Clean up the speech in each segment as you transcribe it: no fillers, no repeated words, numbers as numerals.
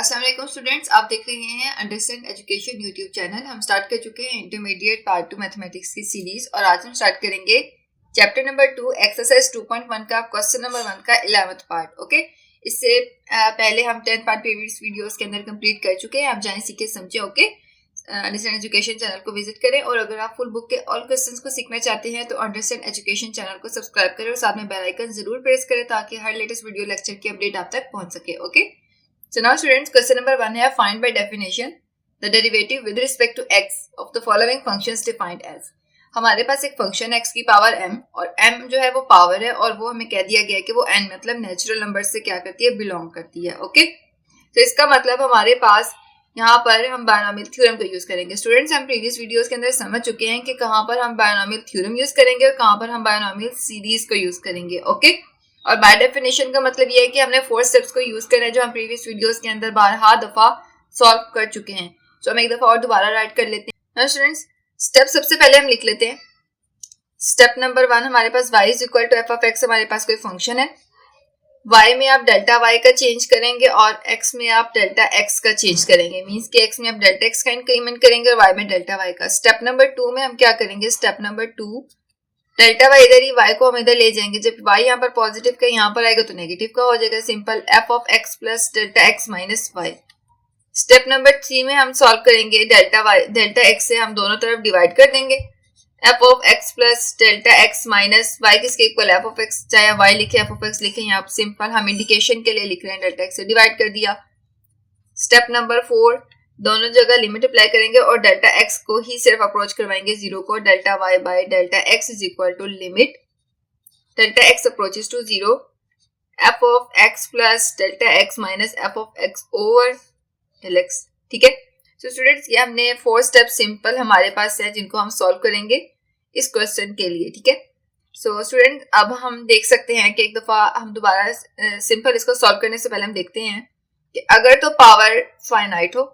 अस्सलाम वालेकुम स्टूडेंट्स, आप देख रहे हैं अंडरस्टैंड एजुकेशन यूट्यूब चैनल। हम स्टार्ट कर चुके हैं इंटरमीडिएट पार्ट 2 मैथमेटिक्स की सीरीज और आज हम स्टार्ट करेंगे चैप्टर नंबर 2 एक्सरसाइज 2.1 का क्वेश्चन नंबर 1 का 11th पार्ट। ओके, इससे पहले हम 10 पार्ट प्रीवियस वीडियोस के अंदर कंप्लीट कर चुके हैं। आप जाएं, सीखे, समझे। ओके, अंडरस्टैंड एजुकेशन चैनल को विजिट करें और अगर आप फुल बुक के ऑल क्वेश्चंस को सीखना चाहते हैं तो अंडरस्टैंड एजुकेशन चैनल को सब्सक्राइब करें और साथ में बेल आइकन जरूर प्रेस करें ताकि हर लेटेस्ट वीडियो लेक्चर की अपडेट आप तक पहुंच सके। Okay, so now students, question number 1 है find by definition the derivative with respect to x of the following functions defined as। हमारे पास एक फंक्शन है x की पावर m और m जो है वो पावर है और वो हमें कह दिया गया है कि वो n मतलब नेचुरल नंबर से क्या करती है, बिलोंग करती है। ओके, तो इसका मतलब हमारे पास यहाँ पर हम बायनोमियल थ्योरम को यूज करेंगे। स्टूडेंट्स, हम प्रीवियस वीडियोस के अंदर समझ चुके हैं कि कहाँ पर हम बायनोमियल थ्योरम यूज करेंगे और कहाँ पर हम बायनोमियल सीरीज को यूज करेंगे। ओके, और बाय डेफिनेशन का मतलब ये है कि हमने 4 स्टेप्स को यूज करना है जो हम प्रीवियस वीडियोस के अंदर बारहा दफा सॉल्व कर चुके हैं। तो हम एक दफा और दोबारा राइट कर लेते हैं। स्टूडेंट्स, स्टेप सबसे पहले हम लिख लेते हैं। स्टेप नंबर 1, हमारे पास y is equal to F of X. हमारे पास कोई फंक्शन है, y में आप डेल्टा y का चेंज करेंगे और x में आप डेल्टा x का चेंज करेंगे। मीन्स कि x में आप डेल्टा x का इंक्रीमेंट करेंगे और y में डेल्टा y का। स्टेप नंबर 2 में हम क्या करेंगे, स्टेप नंबर 2 डेल्टा वाई इधर ही, y को हम इधर ले जाएंगे। जब y यहाँ पर पॉजिटिव का यहाँ पर आएगा तो नेगेटिव का हो जाएगा। Simple F of X plus delta X minus Y. Step number 3 में हम सॉल्व करेंगे डेल्टा एक्स से हम दोनों तरफ डिवाइड कर देंगे। F of X plus delta X minus Y किसके इक्वल, एफ ऑफ एक्स, चाहे y लिखे एफ ऑफ एक्स लिखे, यहाँ सिंपल हम इंडिकेशन के लिए लिख रहे हैं, डेल्टा एक्स से डिवाइड कर दिया। स्टेप नंबर 4, दोनों जगह लिमिट अप्लाई करेंगे और डेल्टा एक्स को ही सिर्फ अप्रोच करवाएंगे 0 को। Delta Y by delta x is equal to limit delta x approaches to 0 F of X plus delta X minus F of X over del X. ठीक है, so students, ये हमने 4 step simple हमारे पास है जिनको हम सॉल्व करेंगे इस क्वेश्चन के लिए। ठीक है, सो स्टूडेंट, अब हम देख सकते हैं कि एक दफा हम दोबारा सिंपल इसको सॉल्व करने से पहले हम देखते हैं कि अगर तो पावर फाइनाइट हो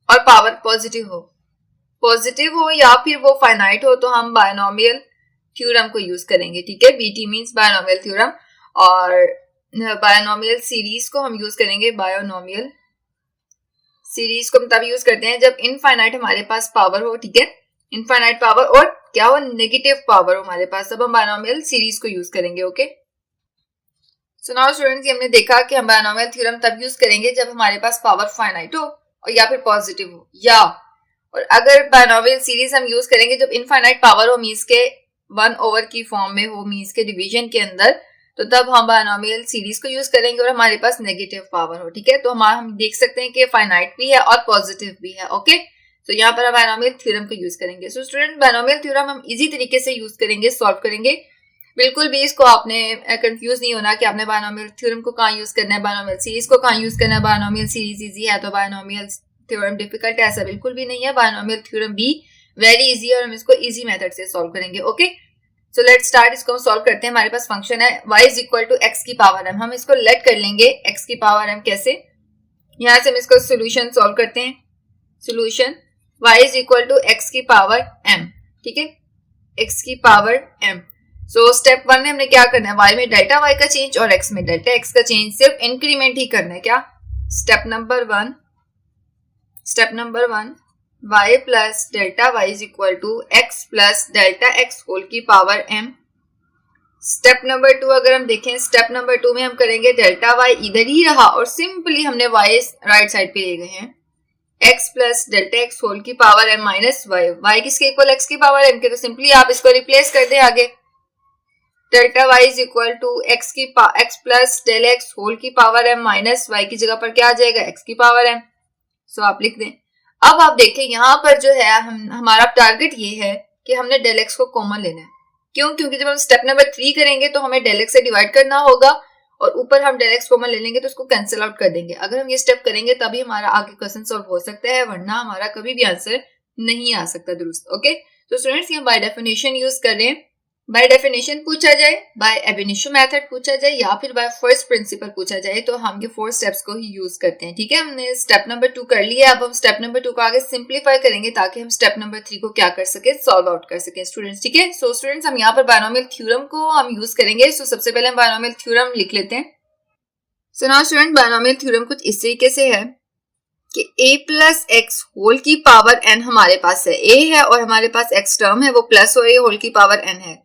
और पावर पॉजिटिव हो या फिर वो फाइनाइट हो तो हम बायनोमियल थ्योरम को यूज करेंगे। ठीक है, बीटी मींस बायनोमियल थ्योरम और बायनोमियल सीरीज को हम यूज करेंगे। बायनोमियल सीरीज को हम तब यूज करते हैं जब इनफाइनाइट हमारे पास पावर हो। ठीक है, इनफाइनाइट पावर और क्या हो, नेगेटिव पावर हो हमारे पास, तब हम बायनोमियल सीरीज को यूज करेंगे। ओके, सो नाउ स्टूडेंट्स, हमने देखा कि हम बायनोमियल थ्योरम तब यूज करेंगे जब हमारे पास पावर फाइनाइट हो और या फिर पॉजिटिव हो, या और अगर बायनोमियल सीरीज हम यूज करेंगे जब इनफाइनाइट पावर हो, मींस के 1 ओवर की फॉर्म में हो, मींस के डिवीजन के अंदर, तो तब हम बायनोमियल सीरीज को यूज करेंगे और हमारे पास नेगेटिव पावर हो। ठीक है, तो हम देख सकते हैं कि फाइनाइट भी है और पॉजिटिव भी है। ओके, तो यहाँ पर हम बायनोमियल थ्योरम को यूज करेंगे। सो स्टूडेंट, बायनोमियल थ्योरम हम इजी तरीके से यूज करेंगे, सॉल्व करेंगे। बिल्कुल भी इसको आपने कंफ्यूज नहीं होना कि आपने बायनोमियल थ्योरम को कहाँ यूज करना है, बायनोमियल सीरीज को कहाँ यूज करना है। बायनोमियल सीरीज इजी है तो बायनोमियल थ्योरम डिफिकल्ट है, ऐसा बिल्कुल भी नहीं है। बायनोमियल थ्योरम भी वेरी इजी है और हम इसको इजी मेथड से सॉल्व करेंगे। Okay, so let's start. इसको हम सॉल्व करते हैं। हमारे पास फंक्शन है y is equal to X की पावर m। हम इसको लेट कर लेंगे x की पावर m। कैसे, यहाँ से हम इसको सोल्यूशन सॉल्व करते हैं। Solution y is equal to X की पावर m। ठीक है, x की पावर m। सो स्टेप 1 में हमने क्या करना है, y में डेल्टा y का चेंज और x में डेल्टा x का चेंज, सिर्फ इंक्रीमेंट ही करना है। क्या, step number 1 y plus delta y is equal to x plus delta x whole की पावर m। स्टेप नंबर 2 अगर हम देखें, स्टेप नंबर 2 में हम करेंगे डेल्टा y इधर ही रहा और सिंपली हमने y राइट साइड पे ले गए हैं, x plus delta x whole की पावर m माइनस y किसके इक्वल, x की पावर m के, तो सिंपली आप इसको रिप्लेस कर दें आगे। Delta y is equal to x plus del x whole की पावर m माइनस y की जगह पर क्या आ जाएगा, x की पावर m। सो आप लिख दें। अब आप देखें यहाँ पर जो है हमारा टारगेट ये है कि हमने डेल एक्स को कॉमन लेना है। क्यों, क्योंकि जब हम स्टेप नंबर 3 करेंगे तो हमें डेल एक्स से डिवाइड करना होगा और ऊपर हम डेल एक्स कॉमन ले लेंगे तो उसको कैंसिल आउट कर देंगे। अगर हम ये स्टेप करेंगे तभी हमारा आगे क्वेश्चन सॉल्व हो सकता है, वरना हमारा कभी भी आंसर नहीं आ सकता दुरुस्त। ओके, तो स्टूडेंट्स, ये बाय डेफिनेशन यूज कर रहे हैं। बाय डेफिनेशन पूछा जाए, बाय एब इनिशियो मेथड पूछा जाए या फिर बाय फर्स्ट प्रिंसिपल पूछा जाए तो हम ये 4 स्टेप्स को ही यूज करते हैं। ठीक है, हमने स्टेप नंबर 2 कर लिया। अब हम स्टेप नंबर 2 को आगे सिंप्लीफाई करेंगे ताकि हम स्टेप नंबर 3 को क्या कर सके, सॉल्व आउट कर सके स्टूडेंट्स। ठीक है, सो स्टूडेंट्स, हम यहाँ पर बायनोमियल थ्योरम को हम यूज करेंगे। सो सबसे पहले हम बायनोमियल थ्योरम लिख लेते हैं। So now student binomial theorem कुछ इस तरीके से है कि a प्लस एक्स होल की पावर n हमारे पास है, a है और हमारे पास x टर्म है वो प्लस और a होल की पावर n है।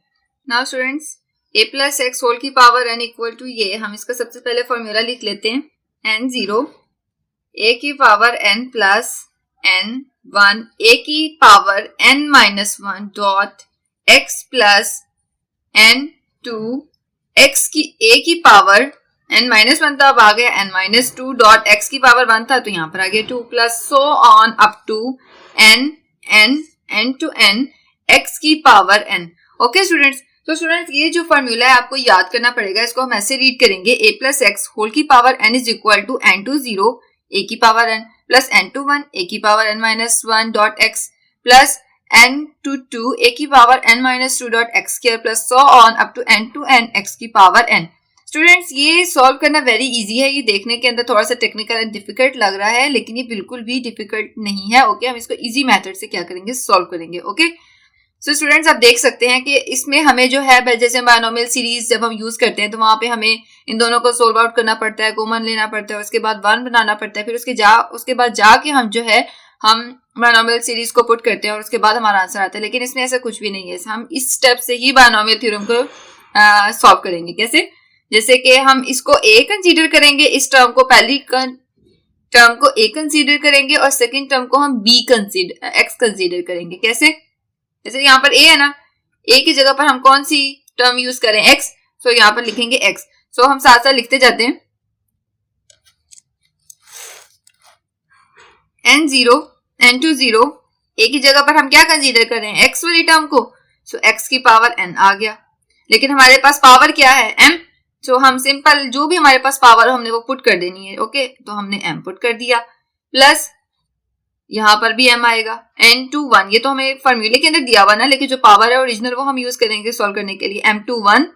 Now students a plus x whole की पावर n इक्वल टू ये, हम इसका सबसे पहले फॉर्मूला लिख लेते हैं n0 a की power n plus n1 a की power n minus 1 dot x plus n2 x की a की पावर n माइनस 1 था, अब आ गया n माइनस 2 डॉट x की पावर 1 था तो यहाँ पर आ गया 2 plus so on up to n to n x की पावर n। ओके स्टूडेंट्स, तो स्टूडेंट्स ये जो फॉर्मूला है आपको याद करना पड़ेगा, इसको हम ऐसे रीड करेंगे a प्लस एक्स होल की power n is equal to n to 0 a की power n plus n to 1 a की power n minus 1 dot x plus n to 2 a की power n minus 2 dot x square plus so on up to n x की power n। Students ये solve करना very easy है, ये देखने के अंदर थोड़ा सा टेक्निकल एंड डिफिकल्ट लग रहा है लेकिन ये बिल्कुल भी डिफिकल्ट नहीं है। ओके, हम इसको इजी मेथड से क्या करेंगे, सॉल्व करेंगे। ओके सो स्टूडेंट्स आप देख सकते हैं कि इसमें हमें जो है जैसे बायनोमियल सीरीज जब हम यूज करते हैं तो वहां पे हमें इन दोनों को सोल्व आउट करना पड़ता है, कॉमन लेना पड़ता है, उसके बाद 1 बनाना पड़ता है, फिर उसके बाद जाके हम जो है हम बायनोमियल सीरीज को पुट करते हैं और उसके बाद हमारा आंसर आता है। लेकिन इसमें ऐसा कुछ भी नहीं है, हम इस स्टेप से ही बायनोमियल थ्योरम को सॉल्व करेंगे। कैसे, जैसे कि हम इसको a कंसीडर करेंगे, इस टर्म को पहली टर्म को a कंसीडर करेंगे और सेकंड टर्म को हम x कंसीडर करेंगे। कैसे, जैसे यहाँ पर a है ना, a की जगह पर हम कौन सी टर्म यूज करें, x, सो यहाँ पर लिखेंगे x। सो हम साथ साथ लिखते जाते हैं n0 n2 0 a की जगह पर हम क्या कंसीडर करें, x वाली टर्म को, सो x की पावर n आ गया। लेकिन हमारे पास पावर क्या है, m, तो हम सिंपल जो भी हमारे पास पावर हो हमने वो पुट कर देनी है। ओके, तो हमने m पुट कर दिया प्लस यहां पर भी m आएगा n21, ये तो हमें फॉर्मूले के अंदर दिया हुआ ना, लेकिन जो पावर है ओरिजिनल वो हम यूज करेंगे सॉल्व करने के लिए। m21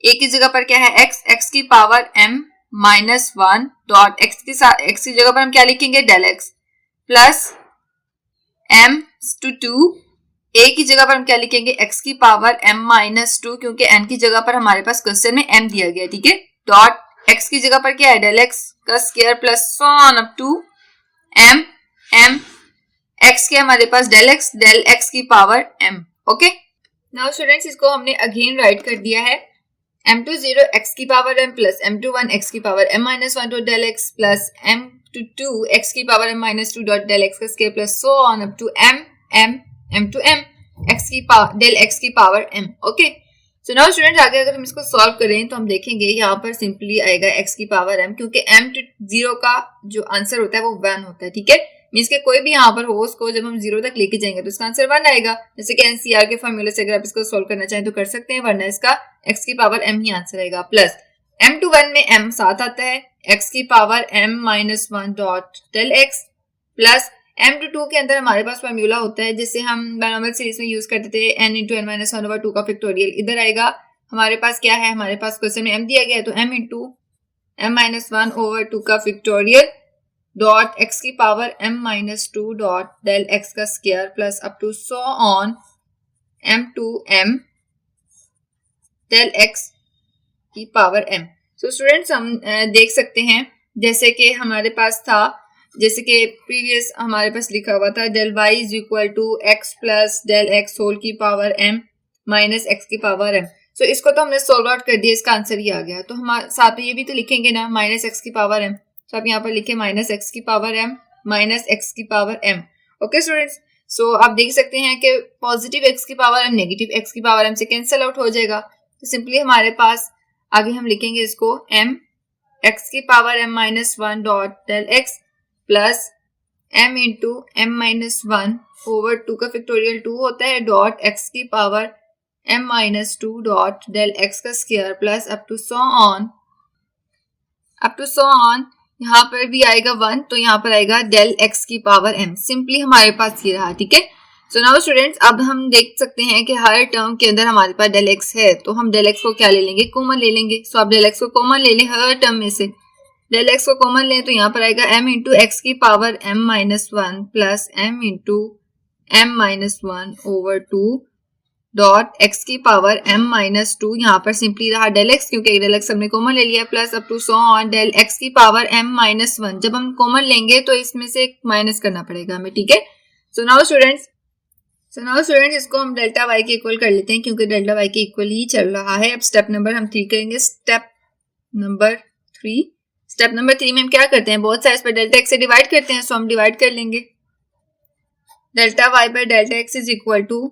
a की जगह पर क्या है x की power m minus 1 dot x की जगह पर हम क्या लिखेंगे, del x plus m2 a की जगह पर हम क्या लिखेंगे, x की पावर m माइनस 2, क्योंकि n की जगह पर हमारे पास क्वेश्चन में m दिया गया। ठीक है, डॉट x की जगह पर क्या है, डेल x का square plus so on up to m x के हमारे पास डेल x की power m। Okay, now students इसको हमने अगेन राइट कर दिया है m20 x की power m plus m21 x की power m minus 1 dot del x plus m22 x की power m minus 2 dot del x का square plus so on up to m to m del x की power m। Okay, so now students आगे अगर हम इसको solve करें तो हम देखेंगे यहाँ पर सिंपली आएगा x की पावर m, क्योंकि m0 का जो आंसर होता है वो 1 होता है। ठीक है, मीन्स के कोई भी यहाँ पर हो उसको जब हम 0 तक लेके जाएंगे तो इसका आंसर 1 आएगा। जैसे कि एनसीआर के फॉर्मूले से अगर आप इसको सॉल्व करना चाहें तो कर सकते हैं, वरना इसका x की पावर m ही आंसर आएगा। प्लस m21 में m साथ आता है, x की power m minus 1 dot del x plus m2 के अंदर हमारे पास फॉर्मूला होता है जिससे हम बायनोमियल सीरीज में यूज करते थे, n into n minus 1 over 2 का फैक्टोरियल। इधर आएगा हमारे पास क्या है, हमारे पास क्वेश्चन में m दिया गया है तो m into m minus 1 over 2 का फैक्टोरियल डॉट x की power m minus 2 dot del x का square plus up to so on m del x की पावर m। सो स्टूडेंट्स हम देख सकते हैं जैसे कि हमारे पास था, जैसे कि प्रीवियस हमारे पास लिखा हुआ था del y is equal to x plus del x whole की पावर m माइनस x की पावर m। सो इसको तो हमने सोल्व आउट कर दिया, इसका आंसर ही आ गया। तो हमारे साथ में ये भी तो लिखेंगे ना माइनस x की पावर m, तो आप यहाँ पर लिखे माइनस x की पावर m माइनस x की पावर m। ओके स्टूडेंट्स, सो आप देख सकते हैं कि पॉजिटिव x की पावर m नेगेटिव x की पावर m से कैंसिल आउट हो जाएगा। तो सिंपली हमारे पास आगे हम लिखेंगे इसको m x की power m minus 1 dot del x plus m into m minus 1 over 2 का फैक्टोरियल 2 होता है डॉट x की power m minus 2 dot del x का square plus up to so on यहाँ पर भी आएगा 1, तो यहाँ पर आएगा डेल x की पावर m। सिंपली हमारे पास ये रहा। ठीक है, सो नाउ स्टूडेंट्स अब हम देख सकते हैं कि हर टर्म के अंदर हमारे पास डेल x है, तो हम डेल x को क्या ले लेंगे, कॉमन ले लेंगे। सो आप डेल x को कॉमन ले लें, हर टर्म में से डेल x को कॉमन लें तो यहाँ पर आएगा m इंटू एक्स की power m minus 1 plus m into m minus 1 over 2 dot x की पावर m माइनस 2, यहाँ पर सिंपली रहा डेल एक्स क्योंकि डेल एक्स हमने कॉमन ले लिया, plus up to so on del x की पावर m माइनस 1। जब हम कॉमन लेंगे तो इसमें से एक माइनस करना पड़ेगा हमें, ठीक है। सो नाउ स्टूडेंट्स इसको हम डेल्टा वाई के इक्वल कर लेते हैं क्योंकि डेल्टा वाई के इक्वल ही चल रहा है। अब स्टेप नंबर हम 3 करेंगे। स्टेप नंबर 3 में हम क्या करते हैं, बहुत साइड्स पर डेल्टा एक्स से डिवाइड करते हैं, सो हम डिवाइड कर लेंगे। Delta Y by delta x is equal to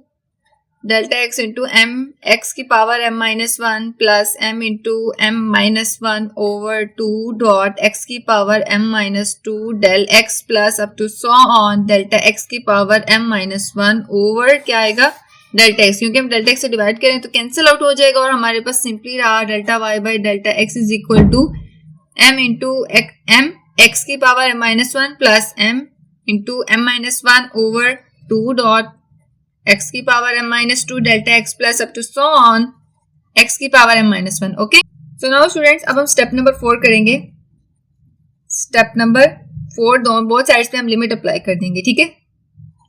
delta x into m x की power m minus 1 plus m into m minus 1 over 2 dot x की power m minus 2 del x plus up to so on delta x की power m minus 1 over क्या आएगा delta x, क्योंकि हम delta x से divide करें तो cancel out हो जाएगा और हमारे पास सिंपली रहा delta y by delta x is equal to m into m x की power m minus 1 plus m into m minus 1 over 2 dot x की power m minus 2 delta x plus up to so on x की power m minus 1। Okay, so now students अब हम step number 4 करेंगे। Step number 4 दोनों both sides पे हम limit apply कर देंगे, ठीक है।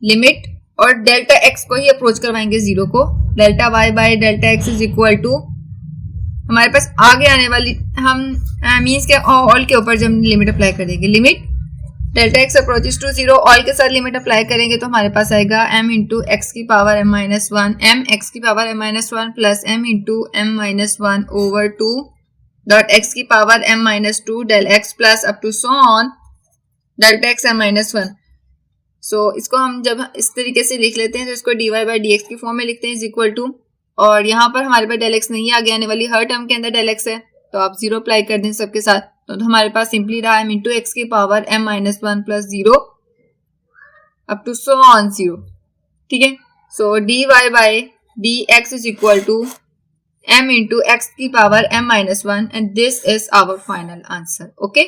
लिमिट और डेल्टा x को ही अप्रोच करवाएंगे जीरो को। Delta y by delta x is equal to हमारे पास आगे आने वाली हम मीन्स के ऑल के ऊपर जब हम लिमिट अप्लाई कर देंगे, limit delta x approaches to zero, all के साथ लिमिट अप्लाई करेंगे तो हमारे पास आएगा m इंटू एक्स की power m minus 1 m x की power m minus 1 plus m into m minus 1 over 2 dot x की power m minus 2 del x plus up to so on delta x m minus 1। So इसको हम जब इस तरीके से लिख लेते हैं तो इसको dy बाई डी एक्स की फॉर्म में लिखते हैं इज इक्वल टू, और यहाँ पर हमारे पास डेल एक्स नहीं है, आगे आने वाली हर टर्म के अंदर डेल एक्स है तो आप जीरो अप्लाई कर दें सबके साथ, तो हमारे पास सिंपली रहा m इंटू एक्स की power m minus 1 plus 0 up to so on 0, ठीक है। So dy by d x is equal to m into x की power m minus 1 and this is our final answer. Okay,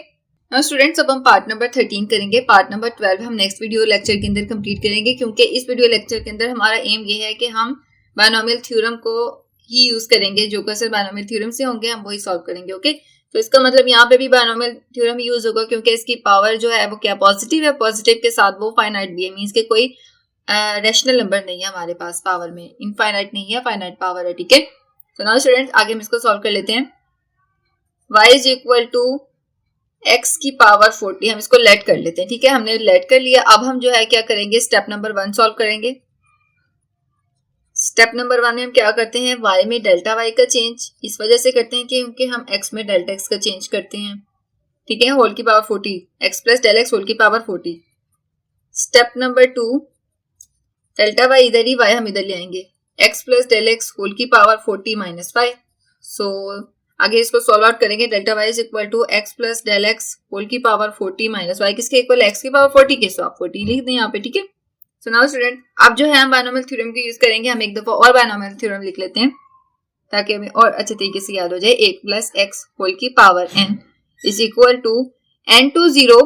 now students अब हम part number 13 करेंगे। Part number 12 हम next video lecture के अंदर complete करेंगे क्योंकि इस वीडियो लेक्चर के अंदर हमारा एम ये है कि हम बायनोमियल थ्योरम को ही यूज करेंगे, जो क्वेश्चन बायनोमियल थ्योरम से होंगे हम वही सॉल्व करेंगे। ओके, तो इसका मतलब यहाँ पे भी बायनोमियल थ्योरम यूज होगा क्योंकि इसकी पावर जो है वो क्या पॉजिटिव है, पॉजिटिव के साथ वो फाइनाइट भी है, मींस के कोई रैशनल नंबर नहीं है हमारे पास पावर में, इनफाइनाइट नहीं है, फाइनाइट पावर है, ठीक है। तो नाउ स्टूडेंट्स आगे हम इसको सॉल्व कर लेते हैं। y is equal to x की पावर 40, हम इसको लेट कर लेते हैं, ठीक है। हमने लेट कर लिया, अब हम जो है क्या करेंगे, स्टेप नंबर 1 सॉल्व करेंगे। स्टेप नंबर 1 में हम क्या करते हैं, y में डेल्टा y का चेंज इस वजह से करते हैं क्योंकि हम x में डेल्टा x का चेंज करते हैं, ठीक है, होल की power 40, x plus del x whole की power 40। Step number 2 delta y इधर ही, y हम इधर ले आएंगे, x plus del x whole की पावर 40 माइनस 5। सो आगे इसको सॉल्व आउट करेंगे। Delta y is equal to x plus del x whole की पावर 40 माइनस y किसके इक्वल, x की पावर 40 के, सो आप 40 लिख दें यहाँ पे, ठीक है। सो नाउ स्टूडेंट अब जो है हम बायनोमियल थ्योरम को यूज करेंगे। हम एक दफा और बायनोमियल थ्योरम लिख लेते हैं ताकि हमें और अच्छे तरीके से याद हो जाए। a प्लस एक्स होल की power n is equal to n to 0,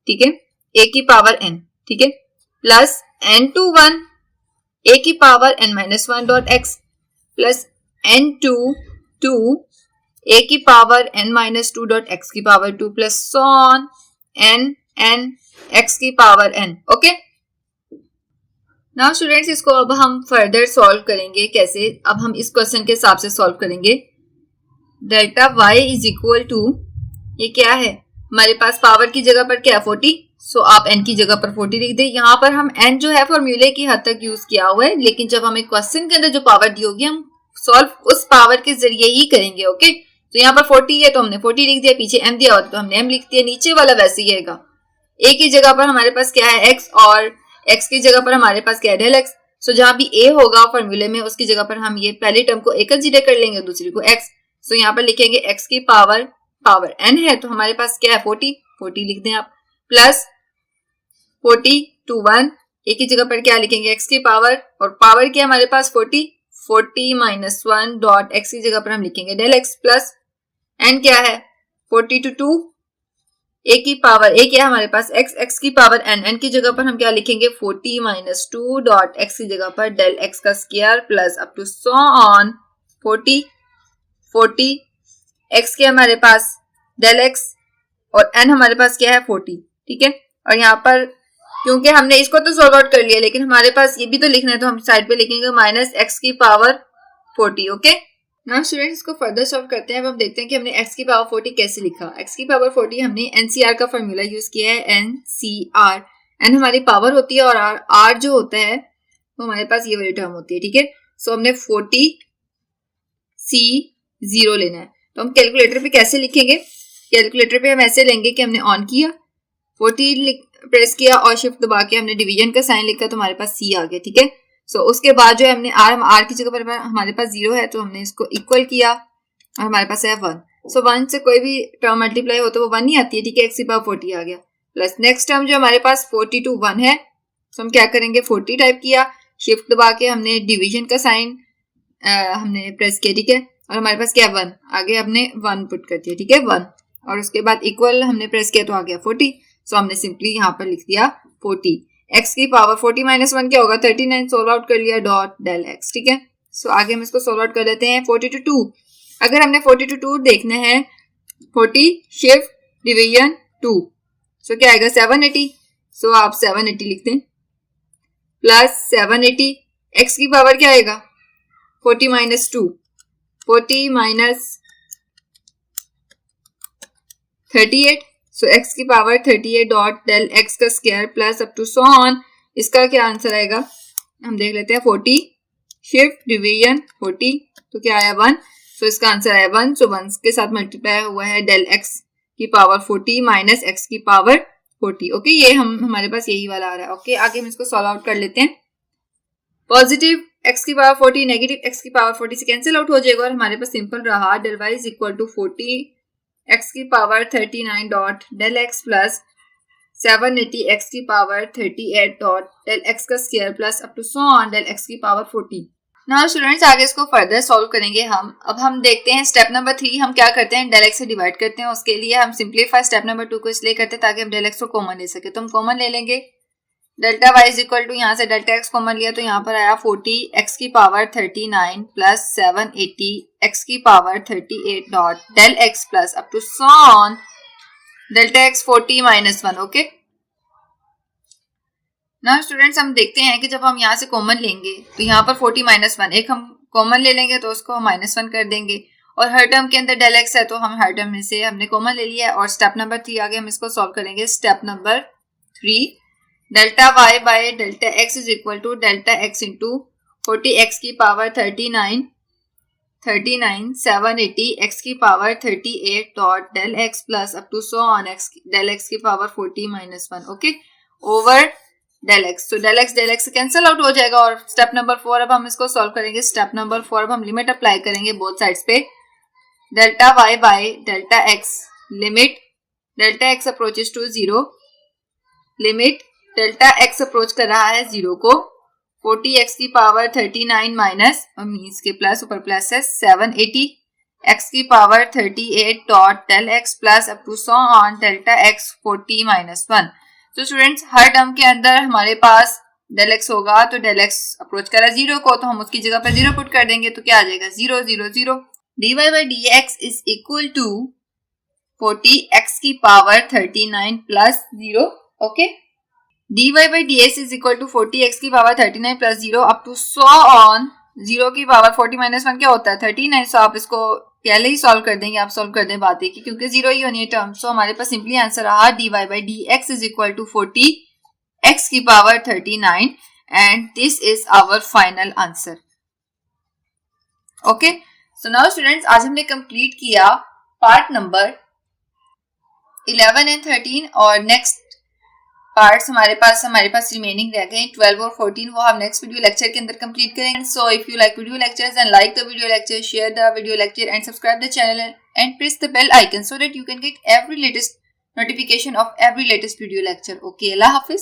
ठीक है, a की पावर n, ठीक है, प्लस n टू 1 a की power n minus 1 dot x plus n to 2 a की power n minus 2 dot x की power 2 plus so on n x की power n। Okay, now students इसको अब हम further solve करेंगे। कैसे, अब हम इस क्वेश्चन के हिसाब से सॉल्व करेंगे। Delta y is equal to, ये क्या है हमारे पास, पावर की जगह पर क्या 40, सो आप n की जगह पर 40 लिख दें। यहाँ पर हम n जो है फॉर्मूले की हद तक यूज किया हुआ है, लेकिन जब हमें क्वेश्चन के अंदर जो पावर दी होगी हम सॉल्व उस पावर के जरिए ही करेंगे। ओके, तो यहाँ पर 40 है तो हमने 40 लिख दिया, पीछे m दिया होता तो हमने m लिख दिया, नीचे वाला वैसे ही रहेगा। a की जगह पर हमारे पास क्या है x, और x की जगह पर हमारे पास क्या है डेल x। सो जहां भी a होगा फॉर्मूले में उसकी जगह पर हम ये पहली टर्म को a कंसीडर कर लेंगे, दूसरी को x। सो यहाँ पर लिखेंगे x की पावर n है तो हमारे पास क्या है 40 लिख दें आप, प्लस 40 टू 1 a की जगह पर क्या लिखेंगे x की पावर, और पावर क्या हमारे पास 40 माइनस 1 डॉट x की जगह पर हम लिखेंगे डेल x, प्लस n क्या है 40 टू 2 a की पावर, a क्या है हमारे पास x की पावर n की जगह पर हम क्या लिखेंगे 40 माइनस 2 डॉट x की जगह पर डेल x का square plus up to so on 40 x के हमारे पास डेल x और n हमारे पास क्या है 40, ठीक है। और यहाँ पर क्योंकि हमने इसको तो सॉल्व आउट कर लिया, लेकिन हमारे पास ये भी तो लिखना है, तो हम साइड पे लिखेंगे माइनस एक्स की पावर 40। ओके, नाउ स्टूडेंट्स इसको फर्दर सॉल्व करते हैं। अब हम देखते हैं कि हमने x की पावर 40 कैसे लिखा। x की पावर 40 हमने NCR का फॉर्मूला यूज किया है, NCR। n हमारी पावर होती है और r जो होता है वो हमारे पास ये वाली टर्म होती है, ठीक है। सो हमने 40 C0 लेना है, तो हम कैलकुलेटर पे कैसे लिखेंगे? कैलकुलेटर पे हम ऐसे लेंगे कि हमने ऑन किया, 40 प्रेस किया और शिफ्ट दबा के हमने डिवीजन का साइन लिखा, तो हमारे पास C आ गया, ठीक है। सो उसके बाद जो है हमने R की जगह पर हमारे पास 0 है, तो हमने इसको इक्वल किया और हमारे पास है 1। सो 1 से कोई भी टर्म मल्टीप्लाई हो तो वो 1 ही आती है, ठीक है। x की पावर 40 आ गया, प्लस नेक्स्ट टर्म जो हमारे पास 40 to 1 है, तो हम क्या करेंगे, 40 टाइप किया, शिफ्ट दबा के हमने डिवीजन का साइन हमने प्रेस किया, ठीक है। और हमारे पास क्या 1 आगे, हमने 1 पुट कर दिया, ठीक है, 1। और उसके बाद इक्वल हमने प्रेस किया तो आ गया 40। सो हमने सिंपली यहाँ पर लिख दिया 40। x की पावर 40 माइनस 1 क्या होगा, 39। सोल्व आउट कर लिया, डॉट डेल x, ठीक है। सो आगे हम इसको सोल्व आउट कर लेते हैं। 40 to 2, अगर हमने 40 to 2 देखना है, 40 शिफ्ट डिवीजन 2, सो क्या आएगा 780। सो आप 780 लिखते हैं, प्लस 780, x की पावर क्या आएगा 40 माइनस 2, 40 माइनस 38। सो x की पावर 38 डॉट डेल x का square plus up to so on. इसका क्या आंसर आएगा, हम देख लेते हैं। 40 शिफ्ट डिवीजन 40, तो क्या आया 1। सो इसका आंसर आया 1। सो 1 के साथ मल्टीप्लाई हुआ है डेल x की पावर 40 माइनस x की पावर 40। ओके, ये हमारे पास यही वाला आ रहा है। ओके, आगे हम इसको सॉल्व आउट कर लेते हैं। पॉजिटिव x की पावर 40 नेगेटिव x की पावर 40 से कैंसिल आउट हो जाएगा और हमारे पास सिंपल रहा del y is equal to 40 x की power 39 dot del x plus 780 x की पावर 38 डॉट डेल x का square plus up to so on del x की पावर 40। नाउ स्टूडेंट्स आगे इसको फर्दर सॉल्व करेंगे हम। अब हम देखते हैं स्टेप नंबर 3 हम क्या करते हैं, डेल x से डिवाइड करते हैं। उसके लिए हम सिंप्लीफाई स्टेप नंबर 2 को इसलिए करते हैं ताकि हम डेल x को कॉमन ले सके। तो हम कॉमन ले लेंगे, delta y is equal to, यहाँ से डेल्टा x कॉमन लिया तो यहाँ पर आया 40 x की पावर 39 प्लस 780 x की power 38 dot del x plus up to so on delta x 40 minus 1। Okay, now students हम देखते हैं कि जब हम यहाँ से कॉमन लेंगे तो यहाँ पर 40 माइनस 1 एक हम कॉमन ले लेंगे तो उसको हम माइनस 1 कर देंगे, और हर टर्म के अंदर डेल x है तो हम हर टर्म में से हमने कॉमन ले लिया है। और स्टेप नंबर 3 आगे हम इसको सॉल्व करेंगे। Step number 3, delta y by delta x is equal to delta x into 40 x की पावर 39 780 x की power 38 dot del x plus up to so on del x की power 40 minus 1। Okay, over del x। तो del x cancel out हो जाएगा। और step number 4 अब हम इसको सॉल्व करेंगे। स्टेप नंबर 4 अब हम लिमिट अप्लाई करेंगे बोथ साइड्स पे। Delta y by delta x, limit delta x approaches to 0, limit delta x approach कर रहा है 0 को, 40 x की पावर 39 माइनस मीन्स के प्लस ऊपर प्लस है 780 x की power 38 dot del x plus up to so on delta x 40 minus 1। तो स्टूडेंट्स हर टर्म के अंदर हमारे पास डेल x होगा, तो डेल x अप्रोच कर रहा है 0 को, तो हम उसकी जगह पर 0 पुट कर देंगे, तो क्या आ जाएगा 0 0 0। dy by dx is equal to 40 x की power 39 plus 0। Okay, dy by dx is equal to 40 x की power 39 plus 0 up to so on 0 की पावर 40 माइनस 1 क्या होता है 39। सो आप इसको पहले ही सॉल्व कर देंगे, आप सॉल्व कर दें बात देखिए क्योंकि 0 ही होनी है टर्म। सो हमारे पास सिंपली आंसर रहा dy by dx is equal to 40 x की power 39 and this is our final answer. Okay, so now students आज हमने कंप्लीट किया पार्ट नंबर 11 एंड 13 और नेक्स्ट पार्ट्स हमारे पास रिमेनिंग रह गए 12 और 14, वो हम नेक्स्ट वीडियो लेक्चर के अंदर कंप्लीट करेंगे। So if you like video lectures and like the video lecture, share the video lecture and subscribe the channel and press the bell icon so that you can get every latest notification of every latest video lecture. Okay, Allah Hafiz.